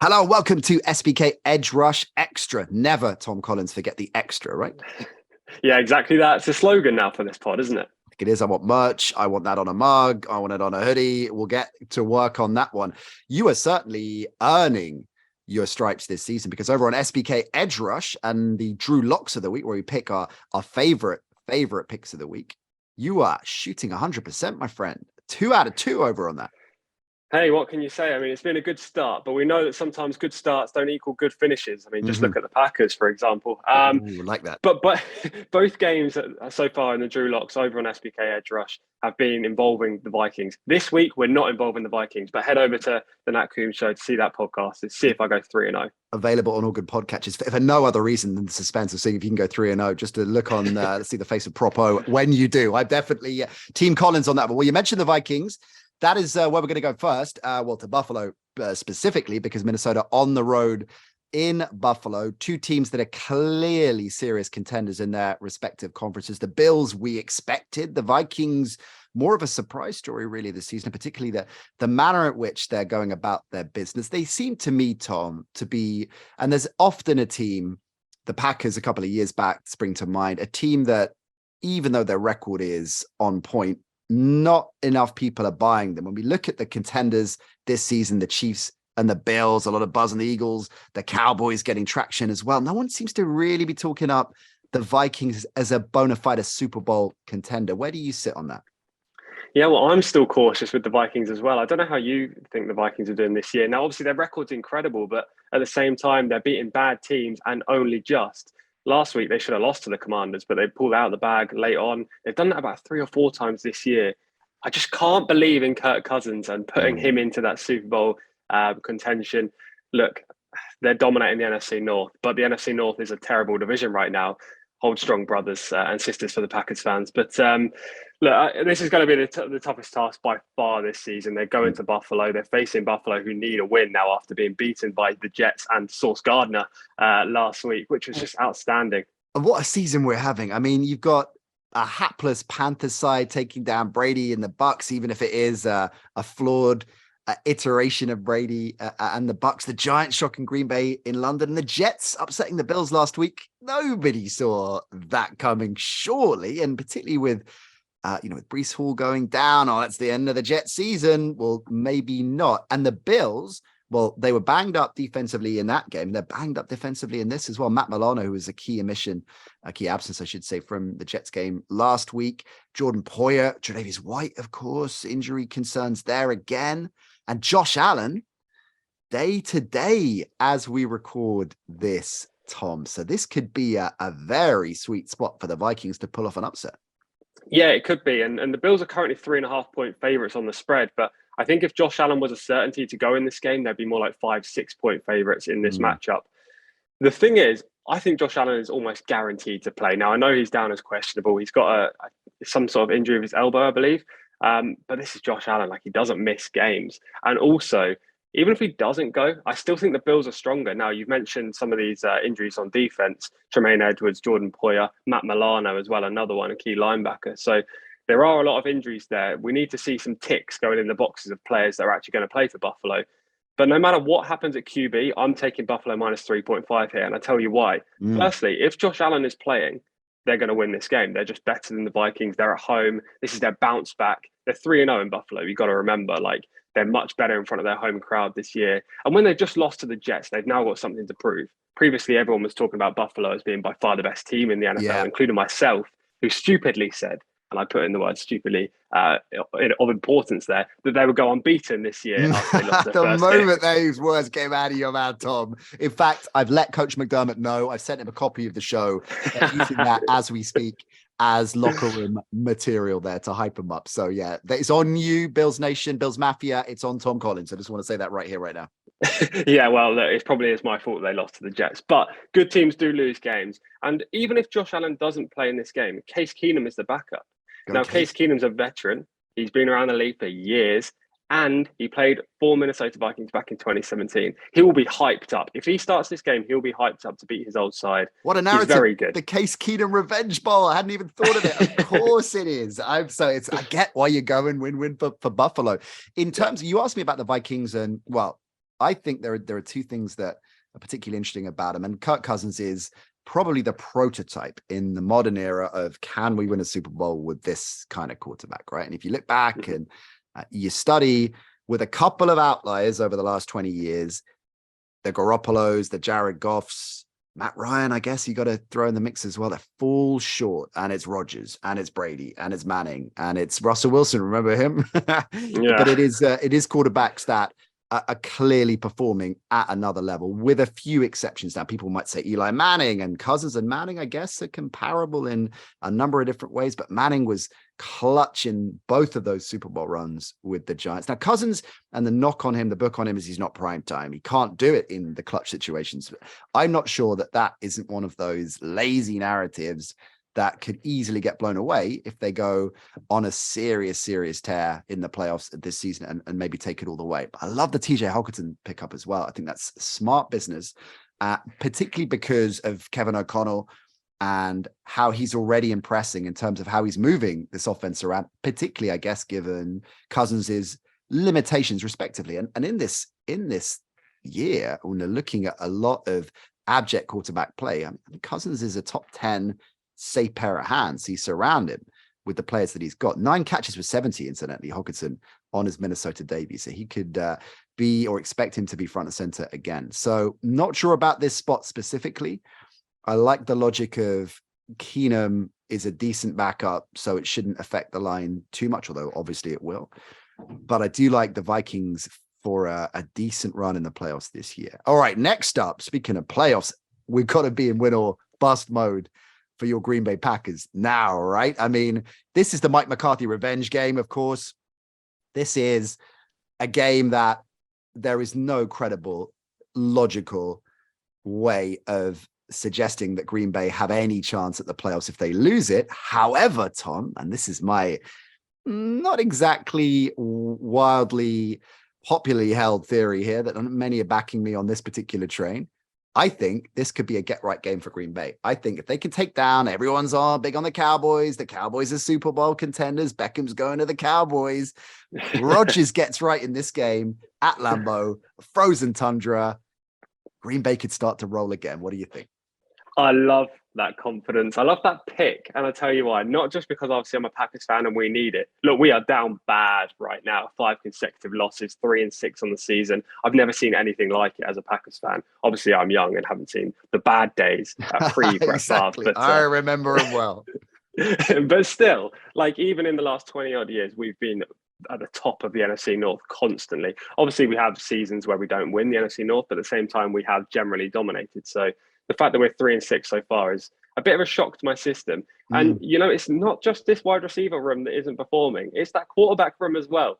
Hello, welcome to SBK Edge Rush Extra. Never, Tom Collins, forget the extra, right? Yeah, exactly. That's the slogan now for this pod, isn't it? It is. I want merch. I want that on a mug. I want it on a hoodie. We'll get to work on that one. You are certainly earning your stripes this season because over on SBK Edge Rush and the Drew Locks of the week, where we pick our favorite picks of the week, you are shooting 100%, my friend. 2 out of 2 over on that. Hey, what can you say? I mean, it's been a good start, but we know that sometimes good starts don't equal good finishes. I mean, just look at the Packers, for example. Ooh, like that. But both games so far in the Drew Locks over on SBK Edge Rush have been involving the Vikings. This week, we're not involving the Vikings, but head over to the Nat Coombs show to see that podcast and see if I go 3-0. Available on all good podcatchers for no other reason than the suspense of seeing if you can go 3-0, just to look on, let's see the face of Propo when you do. I'm definitely Team Collins on that. But well, you mentioned the Vikings. That is where we're going to go first. Well, to Buffalo specifically, because Minnesota on the road in Buffalo, two teams that are clearly serious contenders in their respective conferences. The Bills, we expected. The Vikings, more of a surprise story really this season, particularly the manner at which they're going about their business. They seem to me, Tom, to be, and there's often a team, the Packers a couple of years back spring to mind, a team that even though their record is on point, not enough people are buying them. When we look at the contenders this season, the Chiefs and the Bills, a lot of buzz on the Eagles, the Cowboys getting traction as well. No one seems to really be talking up the Vikings as a bona fide Super Bowl contender. Where do you sit on that? Yeah, well, I'm still cautious with the Vikings as well. I don't know how you think the Vikings are doing this year. Now, obviously, their record's incredible, but at the same time, they're beating bad teams and only just. Last week, they should have lost to the Commanders, but they pulled out of the bag late on. They've done that about 3 or 4 times this year. I just can't believe in Kirk Cousins and putting him into that Super Bowl contention. Look, they're dominating the NFC North, but the NFC North is a terrible division right now. Hold strong, brothers and sisters, for the Packers fans. But look, this is going to be the toughest task by far this season. They're going to Buffalo. They're facing Buffalo, who need a win now after being beaten by the Jets and Sauce Gardner last week, which was just outstanding. What a season we're having. I mean, you've got a hapless Panthers side taking down Brady and the Bucks, even if it is a flawed iteration of Brady and the Bucks. The Giants shocking Green Bay in London, and the Jets upsetting the Bills last week. Nobody saw that coming, surely, and particularly with with Breece Hall going down. Oh, that's the end of the Jets season. Well, maybe not. And the Bills, well, they were banged up defensively in that game. They're banged up defensively in this as well. Matt Milano, who was a key absence, I should say, from the Jets game last week. Jordan Poyer, Tre'Davious White, of course, injury concerns there again. And Josh Allen, day to day as we record this, Tom. So this could be a very sweet spot for the Vikings to pull off an upset. Yeah, it could be. And the Bills are currently 3.5-point favourites on the spread. But I think if Josh Allen was a certainty to go in this game, they'd be more like 5-6-point favourites in this matchup. The thing is, I think Josh Allen is almost guaranteed to play. Now, I know he's down as questionable. He's got some sort of injury of his elbow, I believe. But this is Josh Allen. Like, he doesn't miss games. And also, even if he doesn't go, I still think the Bills are stronger. Now, you've mentioned some of these injuries on defense. Tremaine Edwards, Jordan Poyer, Matt Milano as well, another one, a key linebacker. So there are a lot of injuries there. We need to see some ticks going in the boxes of players that are actually going to play for Buffalo. But no matter what happens at QB, I'm taking Buffalo minus 3.5 here. And I tell you why. Firstly, if Josh Allen is playing, they're going to win this game. They're just better than the Vikings. They're at home. This is their bounce back. They're 3-0 in Buffalo. You've got to remember, like, they're much better in front of their home crowd this year. And when they just lost to the Jets, they've now got something to prove. Previously, everyone was talking about Buffalo as being by far the best team in the NFL, including myself, who stupidly said, and I put in the word stupidly of importance there, that they would go unbeaten this year after they lost their the first moment game. those words came out of your mouth, Tom. In fact, I've let Coach McDermott know. I've sent him a copy of the show. Using that as we speak as locker room material there to hype them up. So yeah, it's on you, Bills Nation, Bills Mafia. It's on Tom Collins. I just want to say that right here, right now. Yeah, well, look, it probably is my fault they lost to the Jets, but good teams do lose games. And even if Josh Allen doesn't play in this game, Case Keenum is the backup. Now, Case Keenum's a veteran. He's been around the league for years, and he played for Minnesota Vikings back in 2017. He will be hyped up. If he starts this game, he'll be hyped up to beat his old side. What a narrative. He's very good. The Case Keenum revenge ball. I hadn't even thought of it. Of course it is. I get why you're going win-win for Buffalo. In terms of, you asked me about the Vikings, and well, I think there are two things that are particularly interesting about him. And Kirk Cousins is probably the prototype in the modern era of, can we win a Super Bowl with this kind of quarterback, right? And if you look back and you study with a couple of outliers over the last 20 years, the Garoppolos, the Jared Goffs, Matt Ryan, I guess you got to throw in the mix as well. They fall short, and it's Rodgers, and it's Brady, and it's Manning, and it's Russell Wilson. Remember him? Yeah. But it is quarterbacks that are clearly performing at another level, with a few exceptions. Now, people might say Eli Manning and Cousins and Manning, I guess, are comparable in a number of different ways, but Manning was clutching both of those Super Bowl runs with the Giants. Now, Cousins, and the knock on him, the book on him, is he's not prime time. He can't do it in the clutch situations. I'm not sure that isn't one of those lazy narratives that could easily get blown away if they go on a serious tear in the playoffs this season and maybe take it all the way. But I love the TJ Hockenson pickup as well. I think that's smart business, particularly because of Kevin O'Connell and how he's already impressing in terms of how he's moving this offense around, particularly, I guess, given Cousins' limitations respectively. And in this year, when they're looking at a lot of abject quarterback play, I mean, Cousins is a top 10 safe pair of hands. He's surrounded with the players that he's got. 9 catches for 70, incidentally, Hockenson on his Minnesota debut. So he could be, or expect him to be, front and center again. So not sure about this spot specifically. I like the logic of Keenum is a decent backup, so it shouldn't affect the line too much, although obviously it will. But I do like the Vikings for a decent run in the playoffs this year. All right, next up, speaking of playoffs, we've got to be in win or bust mode for your Green Bay Packers now, right? I mean, this is the Mike McCarthy revenge game, of course. This is a game that there is no credible, logical way of suggesting that Green Bay have any chance at the playoffs if they lose it. However, Tom, and this is my not exactly wildly popularly held theory here, that many are backing me on this particular train, I think this could be a get-right game for Green Bay. I think if they can take down, everyone's big on the Cowboys are Super Bowl contenders, Beckham's going to the Cowboys, Rodgers gets right in this game at Lambeau, frozen tundra, Green Bay could start to roll again. What do you think? I love that confidence. I love that pick. And I'll tell you why. Not just because obviously I'm a Packers fan and we need it. Look, we are down bad right now. 5 consecutive losses, 3-6 on the season. I've never seen anything like it as a Packers fan. Obviously, I'm young and haven't seen the bad days pre-Brett exactly. Favre. But, I remember him well. But still, like, even in the last 20-odd years, we've been at the top of the NFC North constantly. Obviously, we have seasons where we don't win the NFC North, but at the same time, we have generally dominated. So the fact that we're 3-6 so far is a bit of a shock to my system. And, you know, it's not just this wide receiver room that isn't performing. It's that quarterback room as well.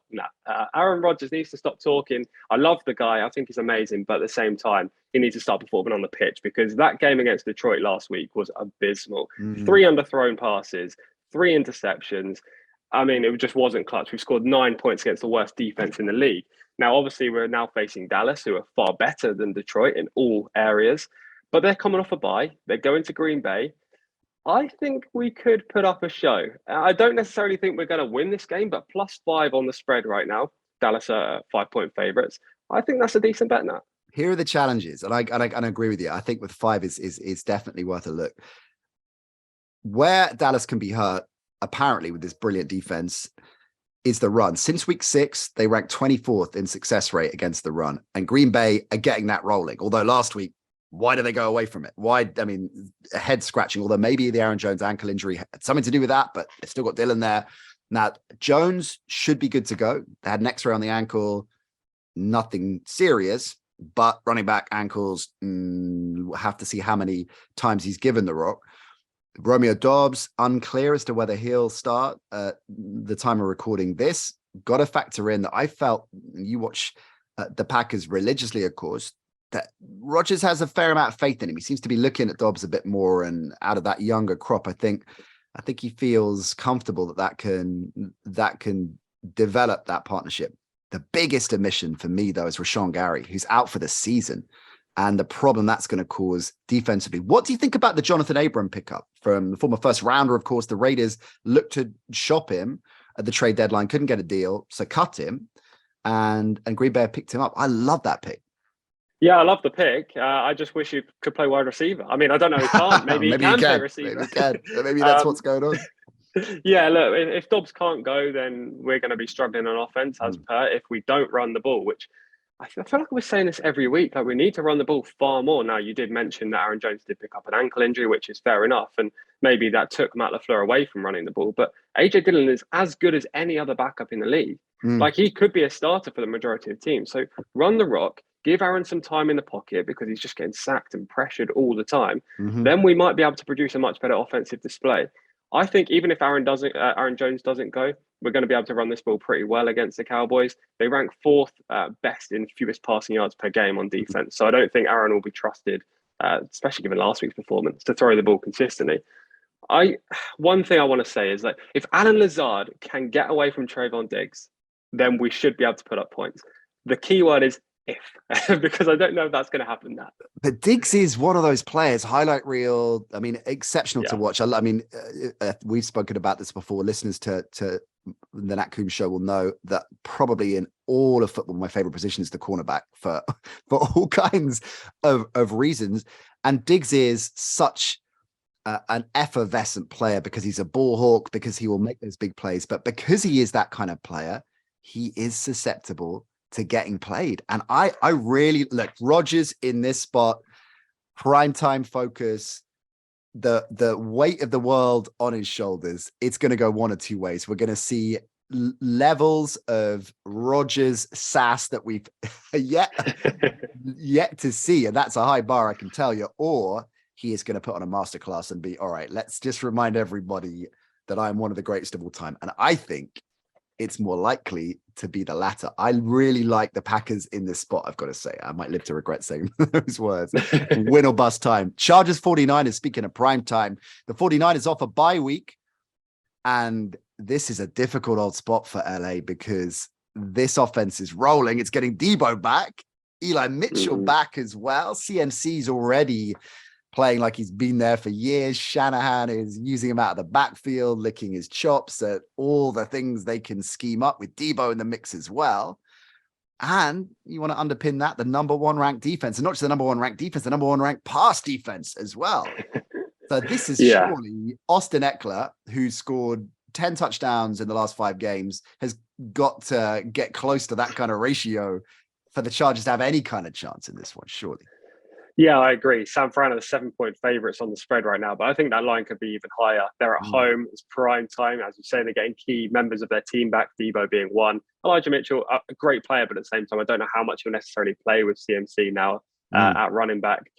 Aaron Rodgers needs to stop talking. I love the guy. I think he's amazing. But at the same time, he needs to start performing on the pitch, because that game against Detroit last week was abysmal. 3 underthrown passes, 3 interceptions. I mean, it just wasn't clutch. We scored 9 points against the worst defense in the league. Now, obviously, we're now facing Dallas, who are far better than Detroit in all areas. But they're coming off a bye. They're going to Green Bay. I think we could put up a show. I don't necessarily think we're going to win this game, but +5 on the spread right now. Dallas are 5-point favorites. I think that's a decent bet now. Here are the challenges, and I agree with you. I think with 5 is definitely worth a look. Where Dallas can be hurt, apparently, with this brilliant defense, is the run. Since week 6, they ranked 24th in success rate against the run, and Green Bay are getting that rolling. Although last week, why do they go away from it? Why? I mean, head scratching, although maybe the Aaron Jones ankle injury had something to do with that, but they've still got Dillon there. Now, Jones should be good to go. They had an X-ray on the ankle, nothing serious, but running back ankles, we'll have to see how many times he's given the rock. Romeo Doubs, unclear as to whether he'll start at the time of recording this. Got to factor in that I felt, you watch the Packers religiously, of course, that Rodgers has a fair amount of faith in him. He seems to be looking at Dobbs a bit more, and out of that younger crop, I think he feels comfortable that can develop that partnership. The biggest omission for me, though, is Rashawn Gary, who's out for the season, and the problem that's going to cause defensively. What do you think about the Jonathan Abram pickup from the former first rounder? Of course, the Raiders looked to shop him at the trade deadline, couldn't get a deal, so cut him, and Green Bay picked him up. I love that pick. Yeah, I love the pick. I just wish he could play wide receiver. I mean, I don't know, he can't. Maybe he Maybe he can play can. receiver. Maybe he can. Maybe that's what's going on. Yeah, look, if Dobbs can't go, then we're going to be struggling on offense as per if we don't run the ball, which I feel like we're saying this every week. Like, we need to run the ball far more. Now, you did mention that Aaron Jones did pick up an ankle injury, which is fair enough. And maybe that took Matt LaFleur away from running the ball. But AJ Dillon is as good as any other backup in the league. Like, he could be a starter for the majority of teams. So run the rock, give Aaron some time in the pocket because he's just getting sacked and pressured all the time. Then we might be able to produce a much better offensive display. I think even if Aaron Jones doesn't go, we're going to be able to run this ball pretty well against the Cowboys. They rank fourth best in fewest passing yards per game on defense. So I don't think Aaron will be trusted, especially given last week's performance, to throw the ball consistently. One thing I want to say is that if Alan Lazard can get away from Trayvon Diggs, then we should be able to put up points. The key word is if, because I don't know if that's going to happen now. But Diggs is one of those players, highlight reel. I mean, exceptional to watch. I mean, we've spoken about this before. Listeners to the Nat Coombs show will know that probably in all of football, my favorite position is the cornerback for all kinds of reasons. And Diggs is such an effervescent player because he's a ball hawk, because he will make those big plays. But because he is that kind of player, he is susceptible to getting played. And I really look, Rodgers in this spot, primetime focus, the weight of the world on his shoulders. It's going to go one or two ways. We're going to see levels of Rodgers sass that we've yet to see. And that's a high bar, I can tell you. Or he is going to put on a masterclass and be, all right, let's just remind everybody that I'm one of the greatest of all time. And I think it's more likely to be the latter. I really like the Packers in this spot, I've got to say. I might live to regret saying those words. Win or bust time. Chargers 49ers, speaking of prime time, the 49ers off a bye week. And this is a difficult old spot for LA because this offense is rolling. It's getting Debo back. Eli Mitchell back as well. CMC's already playing like he's been there for years. Shanahan is using him out of the backfield, licking his chops at all the things they can scheme up with Debo in the mix as well. And you want to underpin that, the number one ranked defense, and not just the number one ranked defense, the number one ranked pass defense as well. So this is surely Austin Eckler, who's scored 10 touchdowns in the last 5 games, has got to get close to that kind of ratio for the Chargers to have any kind of chance in this one, surely. Yeah, I agree. San Fran are the 7-point favorites on the spread right now, but I think that line could be even higher. They're at home. It's prime time. As you say, they're getting key members of their team back, Debo being one. Elijah Mitchell, a great player, but at the same time, I don't know how much he'll necessarily play with CMC now at running back.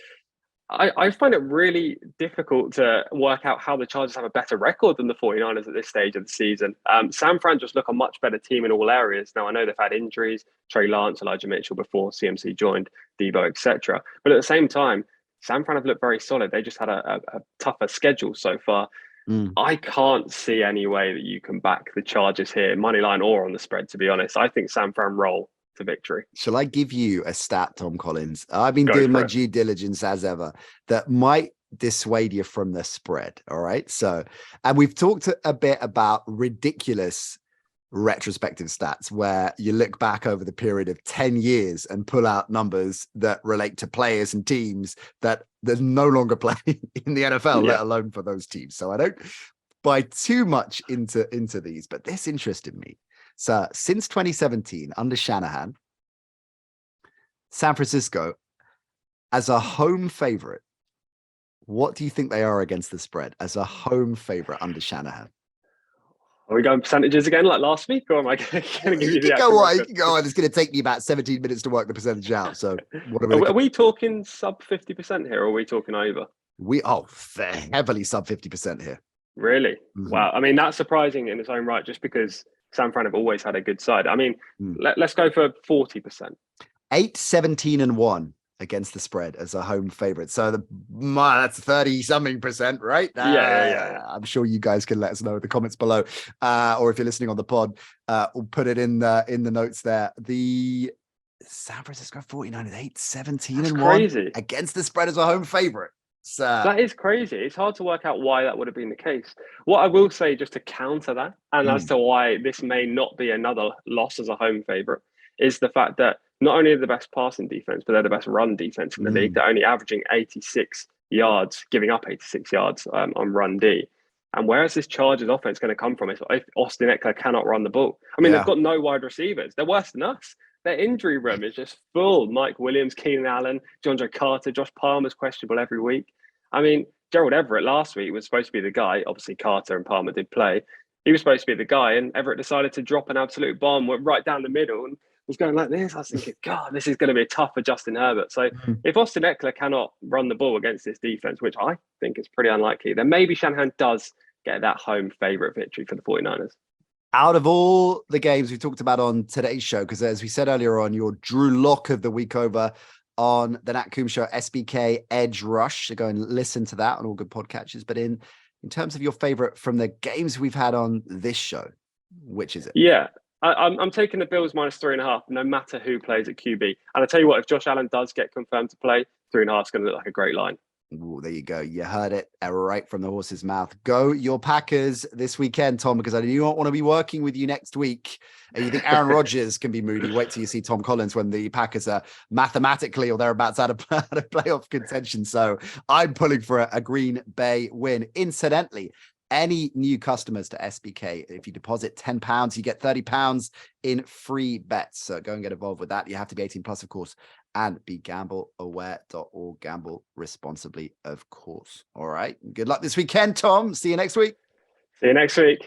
I find it really difficult to work out how the Chargers have a better record than the 49ers at this stage of the season. San Fran just look a much better team in all areas. Now, I know they've had injuries, Trey Lance, Elijah Mitchell before CMC joined, Debo, etc. But at the same time, San Fran have looked very solid. They just had a tougher schedule so far. I can't see any way that you can back the Chargers here, money line or on the spread, to be honest. I think San Fran roll to victory. Shall I give you a stat, Tom Collins? I've been doing my due diligence as ever that might dissuade you from the spread. All right. So, and we've talked a bit about ridiculous retrospective stats where you look back over the period of 10 years and pull out numbers that relate to players and teams that there's no longer playing in the NFL, let alone for those teams. So I don't buy too much into these, but this interested me. So since 2017, under Shanahan, San Francisco, as a home favorite, what do you think they are against the spread as a home favorite under Shanahan? Are we going percentages again like last week, or am I going to give you the actual? You can go on. It's going to take me about 17 minutes to work the percentage out. So what are we talking sub 50% here, or are we talking over? Heavily sub 50% here. Really? Wow. I mean, that's surprising in its own right, just because San Fran have always had a good side. I mean, let's go for 40%. 8-17-1 against the spread as a home favorite. So that's 30-something%, right? Yeah. I'm sure you guys can let us know in the comments below, or if you're listening on the pod, we'll put it in the notes there. The San Francisco 49ers 8-17-1 against the spread as a home favorite. So that is crazy. It's hard to work out why that would have been the case. What I will say, just to counter that, and as to why this may not be another loss as a home favorite, is the fact that not only are the best passing defense, but they're the best run defense in the league. They're only averaging 86 yards, giving up 86 yards on run D. And where is this Chargers offense going to come from if Austin Eckler cannot run the ball? I mean, they've got no wide receivers. They're worse than us. Their injury room is just full. Mike Williams, Keenan Allen, DeAndre Carter, Josh Palmer's questionable every week. I mean, Gerald Everett last week was supposed to be the guy. Obviously, Carter and Palmer did play. He was supposed to be the guy, and Everett decided to drop an absolute bomb, went right down the middle, and was going like this. I was thinking, God, this is going to be tough for Justin Herbert. So if Austin Eckler cannot run the ball against this defense, which I think is pretty unlikely, then maybe Shanahan does get that home favorite victory for the 49ers. Out of all the games we talked about on today's show, because as we said earlier on, your Drew Lock of the week over on the Nat Coombs show, SBK Edge Rush. So go and listen to that on all good podcatchers. But in terms of your favorite from the games we've had on this show, which is it? Yeah, I'm taking the Bills minus 3.5, no matter who plays at QB. And I'll tell you what, if Josh Allen does get confirmed to play, 3.5 is going to look like a great line. Ooh, there you go. You heard it right from the horse's mouth. Go your Packers this weekend, Tom, because I do not want to be working with you next week. You think Aaron Rodgers can be moody? Wait till you see Tom Collins when the Packers are mathematically or thereabouts out of playoff contention. So I'm pulling for a Green Bay win. Incidentally, any new customers to SBK, if you deposit £10, you get £30 in free bets. So go and get involved with that. You have to be 18 plus, of course, and be gambleaware.org. Gamble responsibly, of course. All right. Good luck this weekend, Tom. See you next week. See you next week.